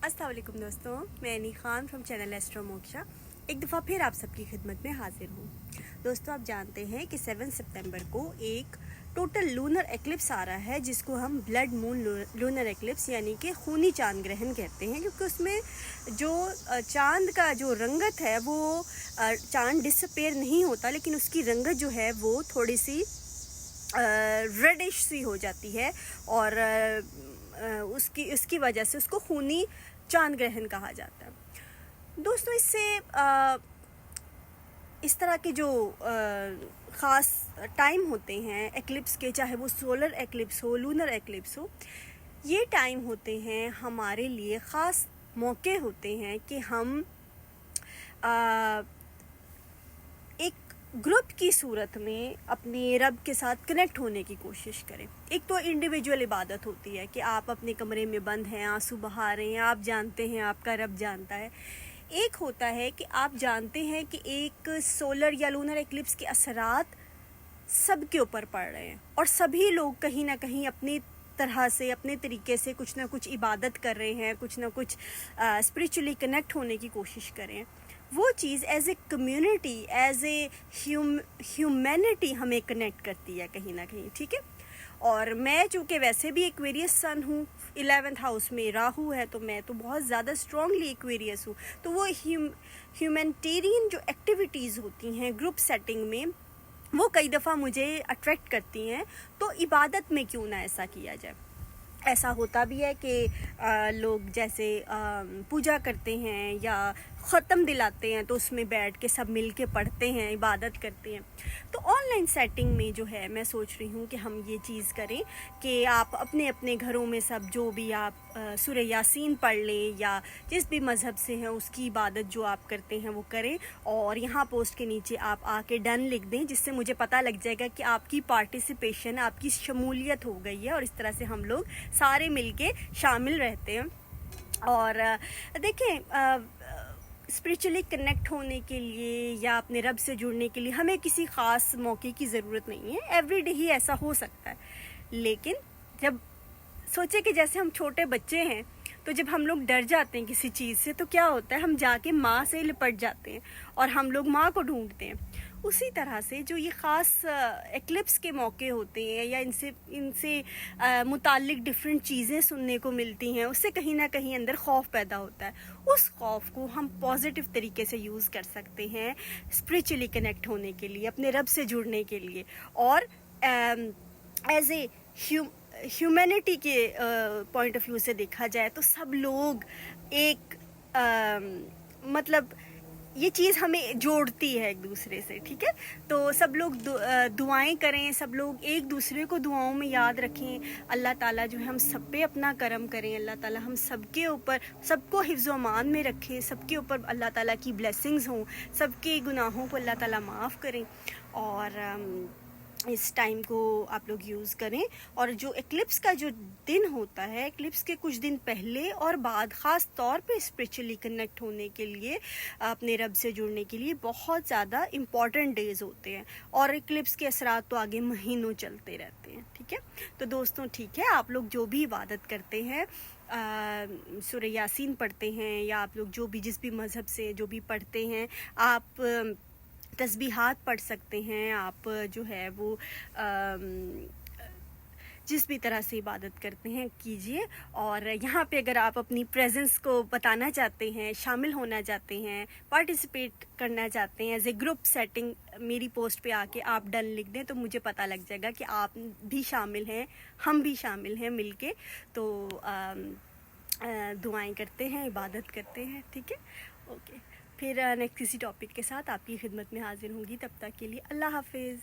अस्सलाम वालेकुम दोस्तों, मैं अनी Khan from channel astro moksha एक दफ़ा फिर आप सबकी खिदमत में हाजिर हूँ। दोस्तों, आप जानते हैं कि 7 सितंबर को एक टोटल लूनर एक्लिप्स आ रहा है, जिसको हम ब्लड मून लूनर एक्लिप्स यानी कि खूनी चांद ग्रहण कहते हैं, क्योंकि उसमें जो चांद का जो रंगत है वो चांद डिसअपेयर नहीं होता, लेकिन उसकी रंगत जो है वो थोड़ी सी रेडिश सी हो जाती है और उसकी वजह से उसको खूनी चांद ग्रहण कहा जाता है। दोस्तों, इससे इस तरह के जो ख़ास टाइम होते हैं एक्लिप्स के, चाहे वो सोलर एक्लिप्स हो, लूनर एक्लिप्स हो, ये टाइम होते हैं हमारे लिए ख़ास मौके होते हैं कि हम एक ग्रुप की सूरत में अपने रब के साथ कनेक्ट होने की कोशिश करें। एक तो इंडिविजुअल इबादत होती है कि आप अपने कमरे में बंद हैं, आंसू बहा रहे हैं, आप जानते हैं, आपका रब जानता है। एक होता है कि आप जानते हैं कि एक सोलर या लूनर एक्लिप्स के असरात सब के ऊपर पड़ रहे हैं और सभी लोग कहीं ना कहीं अपनी तरह से, अपने तरीके से कुछ ना कुछ इबादत कर रहे हैं, कुछ ना कुछ स्पिरिचुअली कनेक्ट होने की कोशिश कर रहे हैं। वो चीज़ as a community, as a humanity हमें कनेक्ट करती है कहीं ना कहीं, ठीक है। और मैं चूँकि वैसे भी एक्वेरियस सन हूँ, 11th हाउस में राहु है, तो मैं तो बहुत ज़्यादा स्ट्रांगली एक्वेरियस हूँ। तो वो ह्यूमैनिटेरियन जो एक्टिविटीज़ होती हैं ग्रुप सेटिंग में, वो कई दफ़ा मुझे अट्रैक्ट करती हैं। तो इबादत में क्यों ना ऐसा किया जाए। ऐसा होता भी है कि लोग जैसे पूजा करते हैं या ख़त्म दिलाते हैं, तो उसमें बैठ के सब मिल के पढ़ते हैं, इबादत करते हैं। तो ऑनलाइन सेटिंग में जो है, मैं सोच रही हूँ कि हम ये चीज़ करें कि आप अपने अपने घरों में सब जो भी आप सूरह यासीन पढ़ लें या जिस भी मज़हब से हैं उसकी इबादत जो आप करते हैं वो करें, और यहाँ पोस्ट के नीचे आप आके डन लिख दें, जिससे मुझे पता लग जाएगा कि आपकी पार्टिसिपेशन, आपकी शमूलियत हो गई है, और इस तरह से हम लोग सारे मिलके शामिल रहते हैं। और देखें, स्पिरिचुअली कनेक्ट होने के लिए या अपने रब से जुड़ने के लिए हमें किसी ख़ास मौके की ज़रूरत नहीं है, एवरीडे ही ऐसा हो सकता है। लेकिन जब सोचे कि जैसे हम छोटे बच्चे हैं, तो जब हम लोग डर जाते हैं किसी चीज़ से, तो क्या होता है, हम जाके माँ से लिपट जाते हैं और हम लोग माँ को ढूंढते हैं। उसी तरह से जो ये ख़ास एक्लिप्स के मौके होते हैं या इनसे मुताल्लिक डिफरेंट चीज़ें सुनने को मिलती हैं, उससे कहीं ना कहीं अंदर खौफ पैदा होता है। उस खौफ को हम पॉजिटिव तरीके से यूज़ कर सकते हैं स्पिरिचुअली कनेक्ट होने के लिए, अपने रब से जुड़ने के लिए। और एज ए ह्यूमैनिटी के पॉइंट ऑफ व्यू से देखा जाए तो सब लोग एक मतलब ये चीज़ हमें जोड़ती है एक दूसरे से, ठीक है। तो सब लोग दुआएं करें, सब लोग एक दूसरे को दुआओं में याद रखें। अल्लाह ताला जो है हम सब पे अपना करम करें, अल्लाह ताला हम सबके ऊपर, सबको हिफ्ज़ व अमान में रखें, सबके ऊपर अल्लाह ताला की ब्लेसिंग्स हों, सबके गुनाहों को अल्लाह ताला माफ़ करें। और इस टाइम को आप लोग यूज़ करें। और जो एक्लिप्स का जो दिन होता है, एक्लिप्स के कुछ दिन पहले और बाद, ख़ास तौर पे स्पिरिचुअली कनेक्ट होने के लिए, अपने रब से जुड़ने के लिए बहुत ज़्यादा इम्पॉर्टेंट डेज़ होते हैं। और एक्लिप्स के असरात तो आगे महीनों चलते रहते हैं, ठीक है। तो दोस्तों, ठीक है, आप लोग जो भी इबादत करते हैं, सूरह यासीन पढ़ते हैं, या आप लोग जो भी जिस भी मज़हब से जो भी पढ़ते हैं, आप तस्बीहात पढ़ सकते हैं, आप जो है वो जिस भी तरह से इबादत करते हैं कीजिए। और यहाँ पे अगर आप अपनी प्रेजेंस को बताना चाहते हैं, शामिल होना चाहते हैं, पार्टिसिपेट करना चाहते हैं एज ए ग्रुप सेटिंग, मेरी पोस्ट पे आके आप डन लिख दें, तो मुझे पता लग जाएगा कि आप भी शामिल हैं, हम भी शामिल हैं मिलके। तो दुआएं करते हैं, इबादत करते हैं, ठीक है। ओके, फिर नेक्स्ट किसी टॉपिक के साथ आपकी खिदमत में हाजिर होंगी। तब तक के लिए अल्लाह हाफिज़।